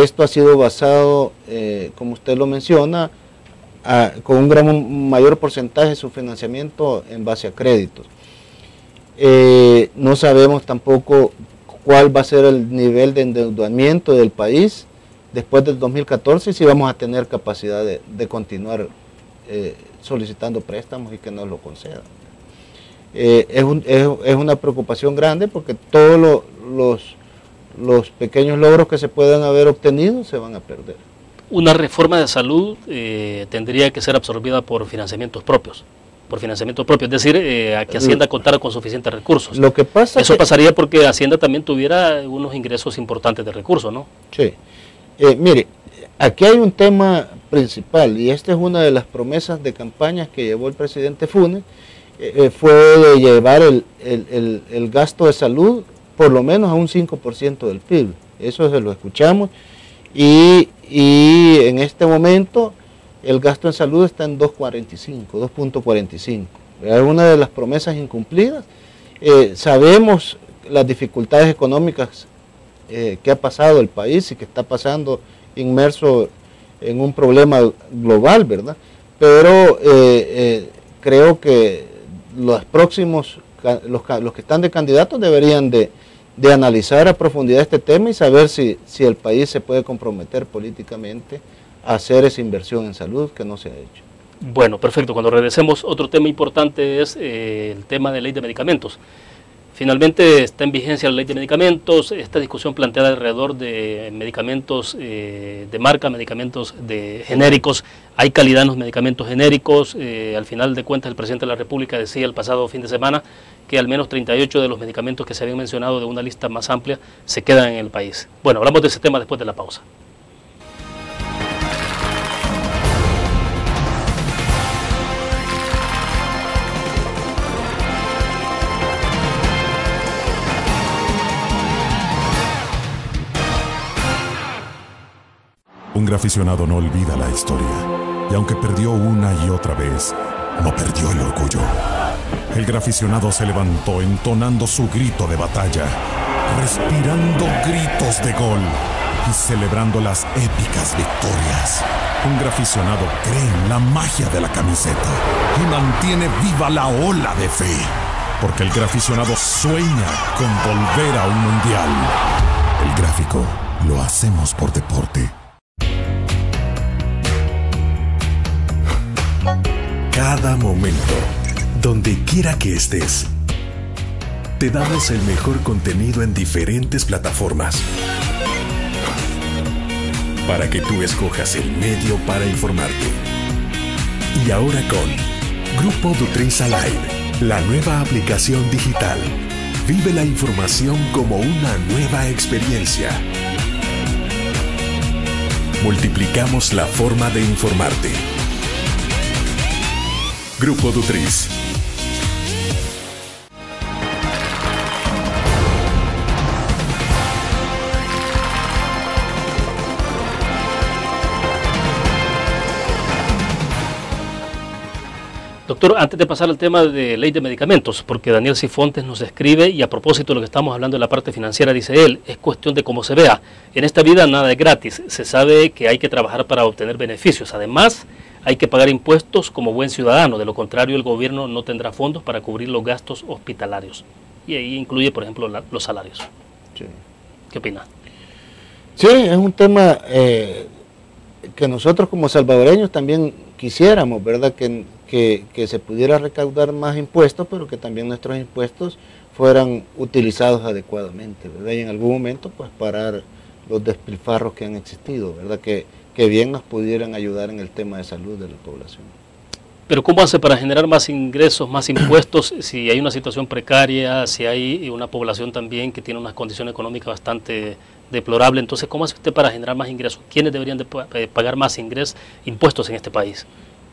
esto ha sido basado, como usted lo menciona, con un mayor porcentaje de su financiamiento en base a créditos. No sabemos tampoco cuál va a ser el nivel de endeudamiento del país después del 2014 y si vamos a tener capacidad de continuar solicitando préstamos y que nos lo concedan. Es una preocupación grande porque todos los pequeños logros que se puedan haber obtenido se van a perder. Una reforma de salud tendría que ser absorbida por financiamientos propios. Es decir, a que Hacienda contara con suficientes recursos. Lo que pasa Eso pasaría porque Hacienda también tuviera unos ingresos importantes de recursos, ¿no? Sí. Mire, aquí hay un tema principal y esta es una de las promesas de campaña que llevó el presidente Funes, fue de llevar el gasto de salud por lo menos a un 5% del PIB. Eso se lo escuchamos y en este momento el gasto en salud está en 2.45. Es una de las promesas incumplidas. Sabemos las dificultades económicas que ha pasado el país y que está pasando inmerso en un problema global, ¿verdad? Pero creo que los próximos, los que están de candidatos deberían de analizar a profundidad este tema y saber si el país se puede comprometer políticamente a hacer esa inversión en salud que no se ha hecho. Bueno, perfecto. Cuando regresemos, otro tema importante es el tema de ley de medicamentos. Finalmente está en vigencia la ley de medicamentos, esta discusión planteada alrededor de medicamentos de marca, medicamentos genéricos. Hay calidad en los medicamentos genéricos. Al final de cuentas, el presidente de la República decía el pasado fin de semana que al menos 38 de los medicamentos que se habían mencionado de una lista más amplia se quedan en el país. Bueno, hablamos de ese tema después de la pausa. Un graficionado no olvida la historia, y aunque perdió una y otra vez, no perdió el orgullo. El graficionado se levantó entonando su grito de batalla, respirando gritos de gol y celebrando las épicas victorias. Un graficionado cree en la magia de la camiseta y mantiene viva la ola de fe, porque el graficionado sueña con volver a un mundial. El gráfico lo hacemos por deporte. Cada momento, donde quiera que estés, te damos el mejor contenido en diferentes plataformas para que tú escojas el medio para informarte. Y ahora con Grupo Dutriza Live, la nueva aplicación digital. Vive la información como una nueva experiencia. Multiplicamos la forma de informarte. Grupo Dutriz. Doctor, antes de pasar al tema de ley de medicamentos, porque Daniel Cifontes nos escribe y a propósito de lo que estamos hablando de la parte financiera, dice él, es cuestión de cómo se vea. En esta vida nada es gratis, se sabe que hay que trabajar para obtener beneficios. Además, hay que pagar impuestos como buen ciudadano, de lo contrario el gobierno no tendrá fondos para cubrir los gastos hospitalarios. Y ahí incluye, por ejemplo, los salarios. Sí. ¿Qué opina? Sí, es un tema que nosotros como salvadoreños también quisiéramos, ¿verdad? Que se pudiera recaudar más impuestos, pero que también nuestros impuestos fueran utilizados adecuadamente, ¿verdad? Y en algún momento, pues, parar los despilfarros que han existido, ¿verdad? Que bien nos pudieran ayudar en el tema de salud de la población. Pero ¿cómo hace para generar más ingresos, más impuestos, si hay una situación precaria, si hay una población también que tiene una condición económica bastante deplorable? Entonces, ¿cómo hace usted para generar más ingresos? ¿Quiénes deberían de pagar más impuestos en este país?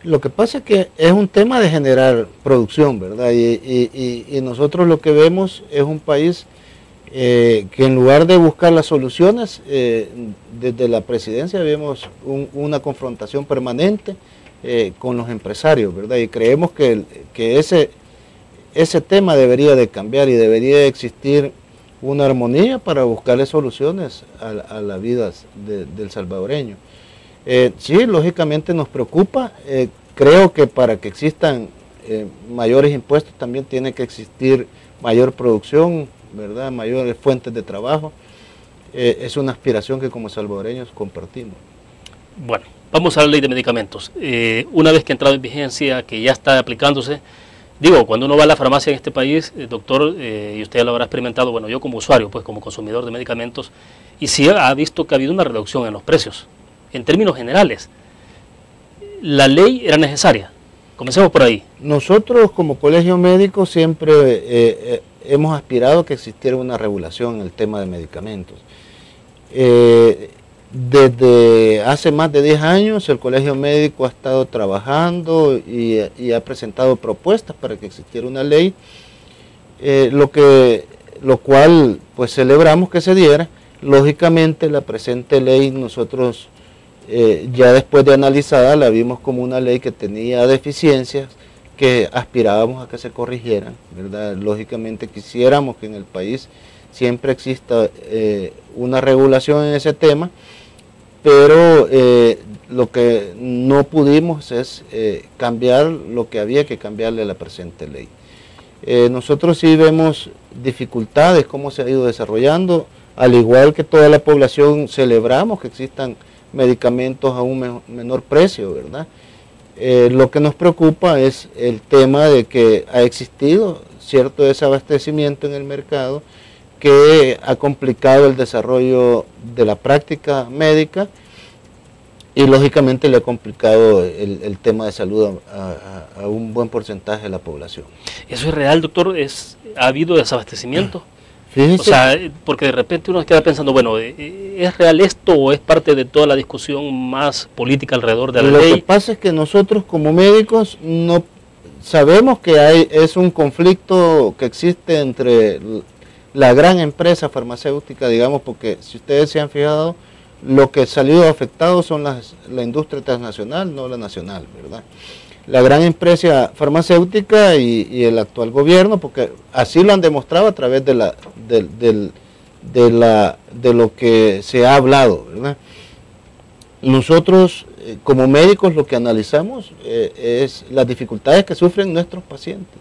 Lo que pasa es que es un tema de generar producción, ¿verdad? Y nosotros lo que vemos es un país que en lugar de buscar las soluciones, desde la presidencia vemos una confrontación permanente con los empresarios, ¿verdad? Y creemos que ese tema debería de cambiar y debería existir una armonía para buscarle soluciones a la vida del salvadoreño. Sí, lógicamente nos preocupa. Creo que para que existan mayores impuestos también tiene que existir mayor producción, ¿verdad? Mayores fuentes de trabajo. Es una aspiración que como salvadoreños compartimos. Bueno, vamos a la ley de medicamentos. Una vez que ha entrado en vigencia, que ya está aplicándose, digo, cuando uno va a la farmacia en este país, doctor, y usted ya lo habrá experimentado, bueno, yo como usuario, pues como consumidor de medicamentos, y sí ha visto que ha habido una reducción en los precios, en términos generales. ¿La ley era necesaria? Comencemos por ahí. Nosotros como colegio médico siempre hemos aspirado a que existiera una regulación en el tema de medicamentos. Desde hace más de 10 años el colegio médico ha estado trabajando y ha presentado propuestas para que existiera una ley, lo cual pues celebramos que se diera. Lógicamente la presente ley nosotros ya después de analizada la vimos como una ley que tenía deficiencias que aspirábamos a que se corrigieran, ¿verdad? Lógicamente quisiéramos que en el país siempre exista una regulación en ese tema, pero lo que no pudimos es cambiar lo que había que cambiarle a la presente ley. Nosotros sí vemos dificultades, cómo se ha ido desarrollando, al igual que toda la población celebramos que existan medicamentos a un menor precio, ¿verdad? Lo que nos preocupa es el tema de que ha existido cierto desabastecimiento en el mercado que ha complicado el desarrollo de la práctica médica y lógicamente le ha complicado el tema de salud a un buen porcentaje de la población. ¿Eso es real, doctor? ¿Ha habido desabastecimiento? Fíjese. O sea, porque de repente uno queda pensando, bueno, ¿es real esto o es parte de toda la discusión más política alrededor de la ley? Lo que pasa es que nosotros como médicos no sabemos que es un conflicto que existe entre la gran empresa farmacéutica, digamos, porque si ustedes se han fijado, lo que salió afectado son la industria transnacional, no la nacional, ¿verdad? La gran empresa farmacéutica y el actual gobierno, porque así lo han demostrado a través de lo que se ha hablado, ¿verdad? Nosotros como médicos lo que analizamos es las dificultades que sufren nuestros pacientes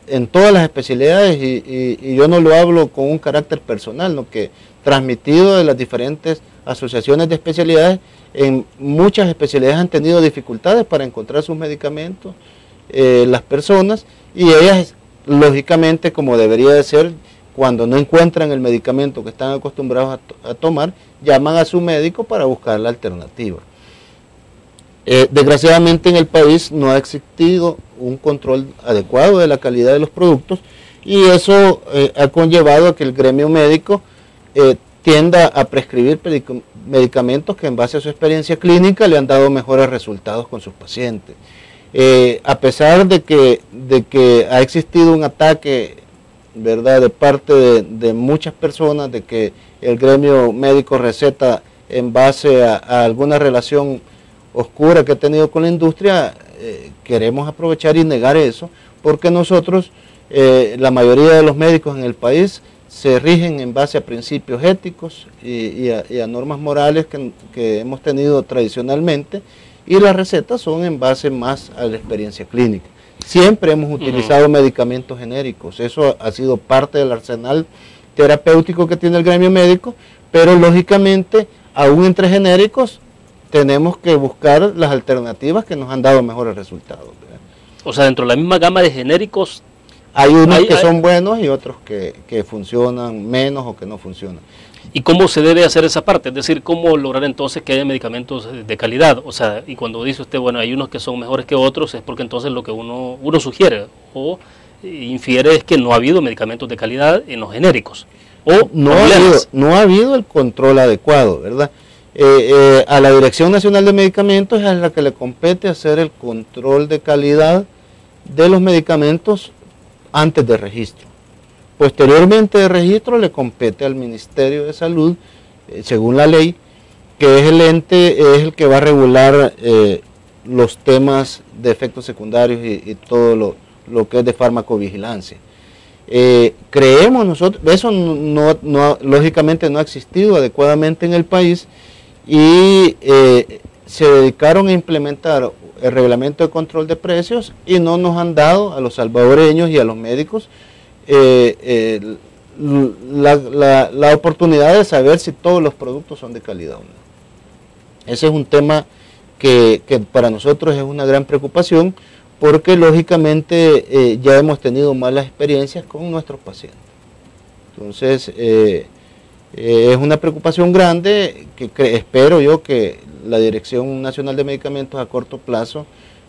en todas las especialidades y yo no lo hablo con un carácter personal, sino que transmitido de las diferentes asociaciones de especialidades. En muchas especialidades han tenido dificultades para encontrar sus medicamentos, las personas, y ellas, lógicamente, como debería de ser, cuando no encuentran el medicamento que están acostumbrados a tomar, llaman a su médico para buscar la alternativa. Desgraciadamente en el país no ha existido un control adecuado de la calidad de los productos y eso ha conllevado a que el gremio médico tienda a prescribir medicamentos que en base a su experiencia clínica le han dado mejores resultados con sus pacientes. A pesar de que ha existido un ataque, ¿verdad?, de parte de muchas personas, de que el gremio médico receta en base a alguna relación oscura que ha tenido con la industria, queremos aprovechar y negar eso, porque nosotros, la mayoría de los médicos en el país, se rigen en base a principios éticos y a normas morales que hemos tenido tradicionalmente, y las recetas son en base más a la experiencia clínica. Siempre hemos utilizado medicamentos genéricos, eso ha sido parte del arsenal terapéutico que tiene el gremio médico, pero lógicamente, aún entre genéricos, tenemos que buscar las alternativas que nos han dado mejores resultados, ¿verdad? O sea, dentro de la misma gama de genéricos, hay unos que son buenos y otros que funcionan menos o que no funcionan. ¿Y cómo se debe hacer esa parte? Es decir, ¿cómo lograr entonces que haya medicamentos de calidad? O sea, y cuando dice usted, bueno, hay unos que son mejores que otros, es porque entonces lo que uno sugiere o infiere es que no ha habido medicamentos de calidad en los genéricos. O no ha habido el control adecuado, ¿verdad? A la Dirección Nacional de Medicamentos es a la que le compete hacer el control de calidad de los medicamentos antes de registro. Posteriormente de registro le compete al Ministerio de Salud, según la ley, que es el ente, es el que va a regular los temas de efectos secundarios y todo lo que es de farmacovigilancia. Creemos nosotros, eso lógicamente no ha existido adecuadamente en el país y se dedicaron a implementar el reglamento de control de precios y no nos han dado a los salvadoreños y a los médicos la oportunidad de saber si todos los productos son de calidad o no. Ese es un tema que para nosotros es una gran preocupación, porque lógicamente ya hemos tenido malas experiencias con nuestros pacientes. Entonces, es una preocupación grande que espero yo que la Dirección Nacional de Medicamentos a corto plazo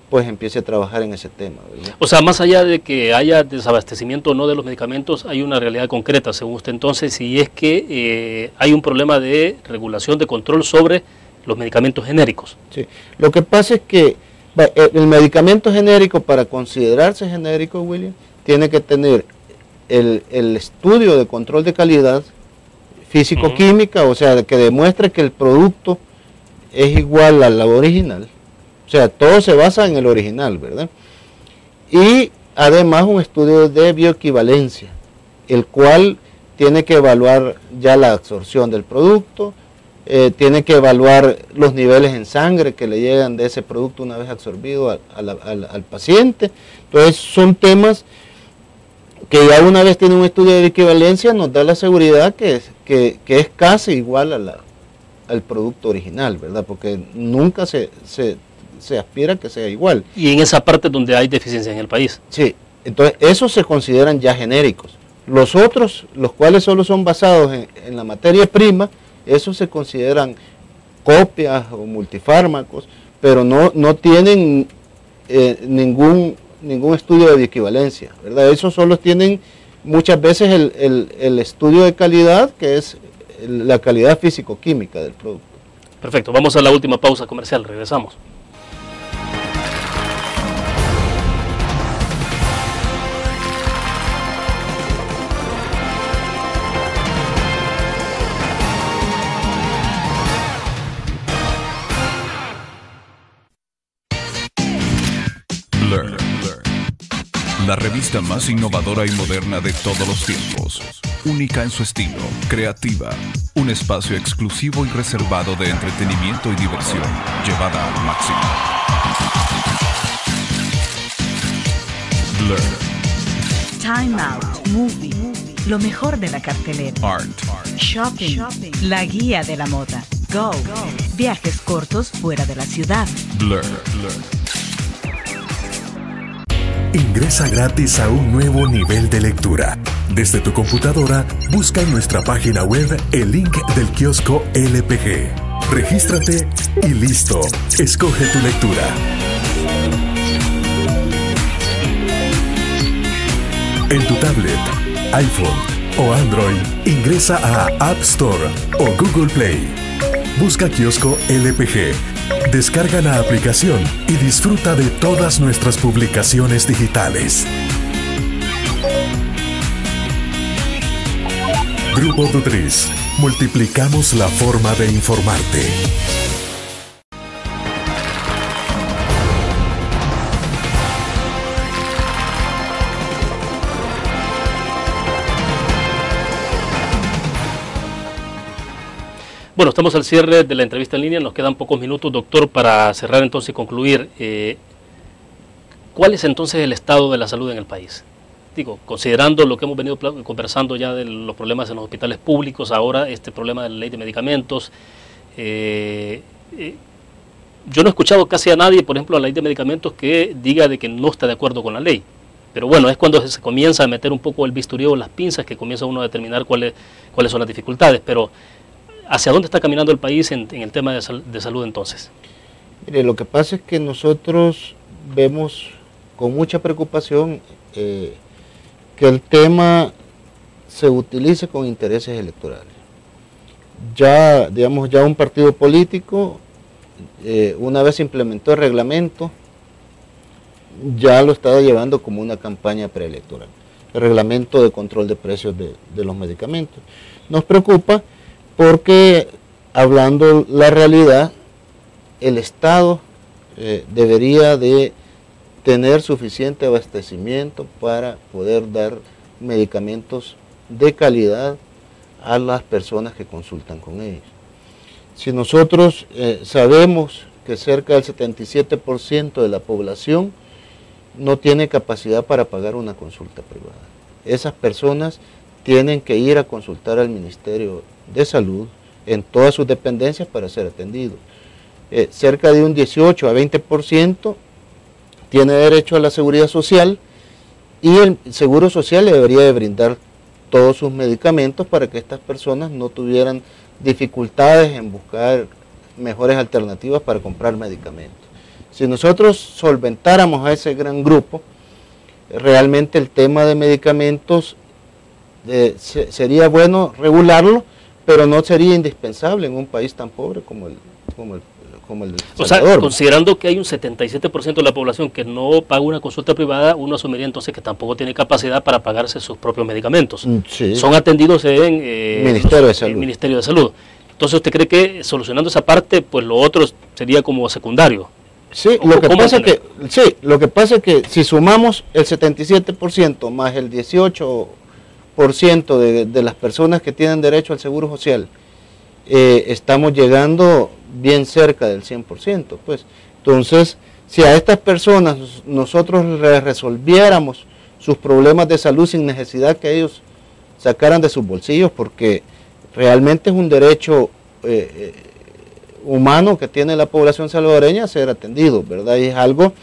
pues empiece a trabajar en ese tema, ¿verdad? O sea, más allá de que haya desabastecimiento o no de los medicamentos, hay una realidad concreta, según usted entonces, y es que hay un problema de regulación, de control sobre los medicamentos genéricos. Sí, lo que pasa es que el medicamento genérico, para considerarse genérico, William, tiene que tener el estudio de control de calidad físico-química, o sea, que demuestre que el producto es igual a la original. O sea, todo se basa en el original, ¿verdad? Y además un estudio de bioequivalencia, el cual tiene que evaluar ya la absorción del producto, tiene que evaluar los niveles en sangre que le llegan de ese producto una vez absorbido al paciente. Entonces son temas que ya una vez tiene un estudio de equivalencia nos da la seguridad que es casi igual al producto original, ¿verdad? Porque nunca se aspira a que sea igual. Y en esa parte donde hay deficiencia en el país. Sí, entonces esos se consideran ya genéricos. Los otros, los cuales solo son basados en la materia prima, esos se consideran copias o multifármacos, pero no tienen ningún estudio de equivalencia, ¿verdad? Esos solo tienen muchas veces el estudio de calidad, que es la calidad físico-química del producto. Perfecto, vamos a la última pausa comercial, regresamos. La revista más innovadora y moderna de todos los tiempos. Única en su estilo, creativa. Un espacio exclusivo y reservado de entretenimiento y diversión, llevada al máximo. Blur. Time Out, Movie, lo mejor de la cartelera. Art. Shopping, la guía de la moda. Go, viajes cortos fuera de la ciudad. Blur. Ingresa gratis a un nuevo nivel de lectura. Desde tu computadora, busca en nuestra página web el link del kiosco LPG. Regístrate y listo. Escoge tu lectura. En tu tablet, iPhone o Android, ingresa a App Store o Google Play. Busca kiosco LPG. Descarga la aplicación y disfruta de todas nuestras publicaciones digitales. Grupo Dutriz. Multiplicamos la forma de informarte. Bueno, estamos al cierre de la entrevista en línea, nos quedan pocos minutos, doctor, para cerrar entonces y concluir. ¿Cuál es entonces el estado de la salud en el país? Digo, considerando lo que hemos venido conversando ya de los problemas en los hospitales públicos, ahora este problema de la ley de medicamentos. Yo no he escuchado casi a nadie, por ejemplo, a la ley de medicamentos que diga de que no está de acuerdo con la ley. Pero bueno, es cuando se comienza a meter un poco el bisturí o las pinzas que comienza uno a determinar cuáles son las dificultades. Pero ¿hacia dónde está caminando el país en el tema de salud entonces? Mire, lo que pasa es que nosotros vemos con mucha preocupación que el tema se utilice con intereses electorales. Ya, digamos, ya un partido político, una vez implementó el reglamento, ya lo está llevando como una campaña preelectoral. El reglamento de control de precios de los medicamentos. Nos preocupa porque, hablando la realidad, el Estado debería de tener suficiente abastecimiento para poder dar medicamentos de calidad a las personas que consultan con ellos. Si nosotros sabemos que cerca del 77% de la población no tiene capacidad para pagar una consulta privada. esas personas tienen que ir a consultar al Ministerio de Salud en todas sus dependencias para ser atendidos. Cerca de un 18 a 20% tiene derecho a la seguridad social y el Seguro Social le debería de brindar todos sus medicamentos para que estas personas no tuvieran dificultades en buscar mejores alternativas para comprar medicamentos. Si nosotros solventáramos a ese gran grupo, realmente el tema de medicamentos sería bueno regularlo, pero no sería indispensable en un país tan pobre como el Salvador. O sea, considerando que hay un 77% de la población que no paga una consulta privada, uno asumiría entonces que tampoco tiene capacidad para pagarse sus propios medicamentos. Sí. Son atendidos en Ministerio de Salud. El Ministerio de Salud. Entonces, ¿usted cree que solucionando esa parte, pues lo otro sería como secundario? Sí, lo que pasa es que si sumamos el 77% más el 18% de las personas que tienen derecho al Seguro Social, estamos llegando bien cerca del 100%. Pues. Entonces, si a estas personas nosotros les resolviéramos sus problemas de salud sin necesidad que ellos sacaran de sus bolsillos, porque realmente es un derecho humano que tiene la población salvadoreña a ser atendido, ¿verdad? Y es algo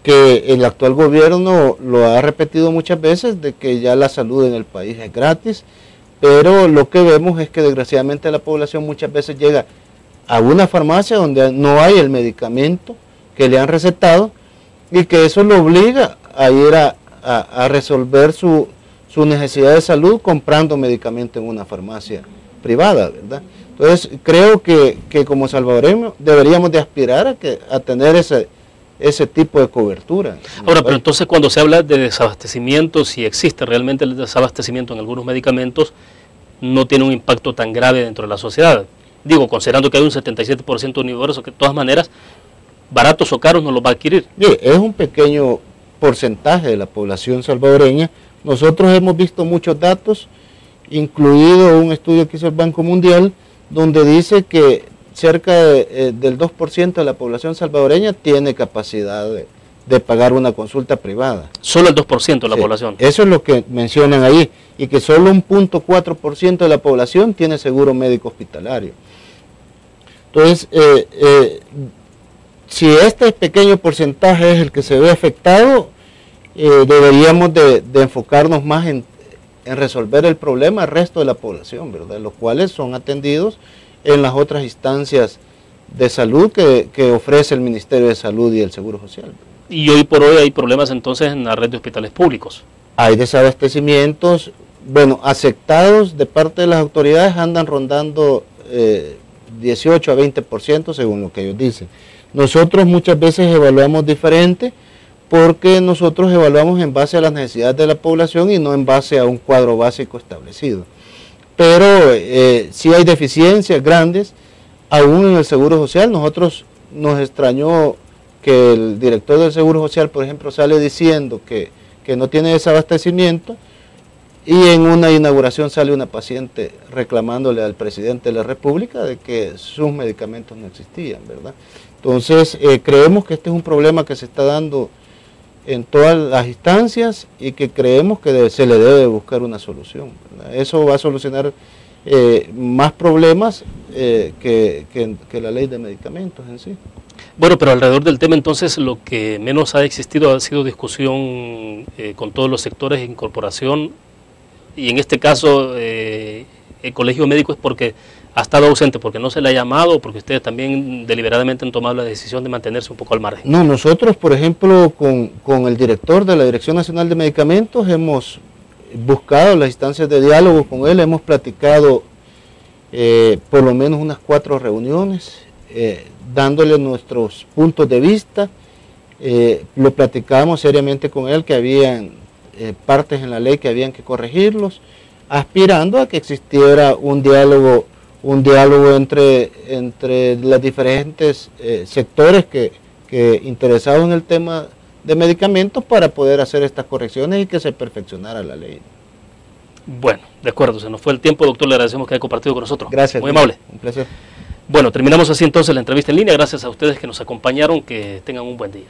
que el actual gobierno lo ha repetido muchas veces, de que ya la salud en el país es gratis, pero lo que vemos es que desgraciadamente la población muchas veces llega a una farmacia donde no hay el medicamento que le han recetado y que eso lo obliga a ir a resolver su necesidad de salud comprando medicamento en una farmacia privada, ¿verdad? Entonces creo que como salvadoreños deberíamos de aspirar a tener ese tipo de cobertura. Ahora, pero entonces cuando se habla de desabastecimiento, si existe realmente el desabastecimiento en algunos medicamentos, no tiene un impacto tan grave dentro de la sociedad. Digo, considerando que hay un 77% universo que de todas maneras, baratos o caros, no los va a adquirir. Sí, es un pequeño porcentaje de la población salvadoreña. Nosotros hemos visto muchos datos, incluido un estudio que hizo el Banco Mundial, donde dice que cerca del 2% de la población salvadoreña tiene capacidad de pagar una consulta privada. Solo el 2% de la población. Eso es lo que mencionan ahí, y que solo un 0.4% de la población tiene seguro médico hospitalario. Entonces, si este pequeño porcentaje es el que se ve afectado, deberíamos de enfocarnos más en resolver el problema al resto de la población, ¿verdad? Los cuales son atendidos en las otras instancias de salud que ofrece el Ministerio de Salud y el Seguro Social. Y hoy por hoy hay problemas entonces en la red de hospitales públicos. Hay desabastecimientos, bueno, aceptados de parte de las autoridades, andan rondando 18 a 20% según lo que ellos dicen. Nosotros muchas veces evaluamos diferente, porque nosotros evaluamos en base a las necesidades de la población y no en base a un cuadro básico establecido. Pero sí hay deficiencias grandes, aún en el Seguro Social. Nosotros nos extrañó que el director del Seguro Social, por ejemplo, sale diciendo que no tiene desabastecimiento, y en una inauguración sale una paciente reclamándole al presidente de la República de que sus medicamentos no existían, ¿verdad? Entonces, creemos que este es un problema que se está dando en todas las instancias y que creemos que se le debe buscar una solución, ¿verdad? Eso va a solucionar más problemas que la ley de medicamentos en sí. Bueno, pero alrededor del tema entonces lo que menos ha existido ha sido discusión con todos los sectores de incorporación, y en este caso el Colegio Médico es porque ha estado ausente, porque no se le ha llamado, porque ustedes también deliberadamente han tomado la decisión de mantenerse un poco al margen. No, nosotros, por ejemplo, con el director de la Dirección Nacional de Medicamentos hemos buscado las instancias de diálogo con él, hemos platicado por lo menos unas 4 reuniones, dándole nuestros puntos de vista. Lo platicamos seriamente con él, que habían partes en la ley que habían que corregirlos, aspirando a que existiera un diálogo entre los diferentes sectores que interesados en el tema de medicamentos, para poder hacer estas correcciones y que se perfeccionara la ley. Bueno, de acuerdo, se nos fue el tiempo, doctor, le agradecemos que haya compartido con nosotros. Gracias. Muy amable. Un placer. Bueno, terminamos así entonces la entrevista en línea. Gracias a ustedes que nos acompañaron, que tengan un buen día.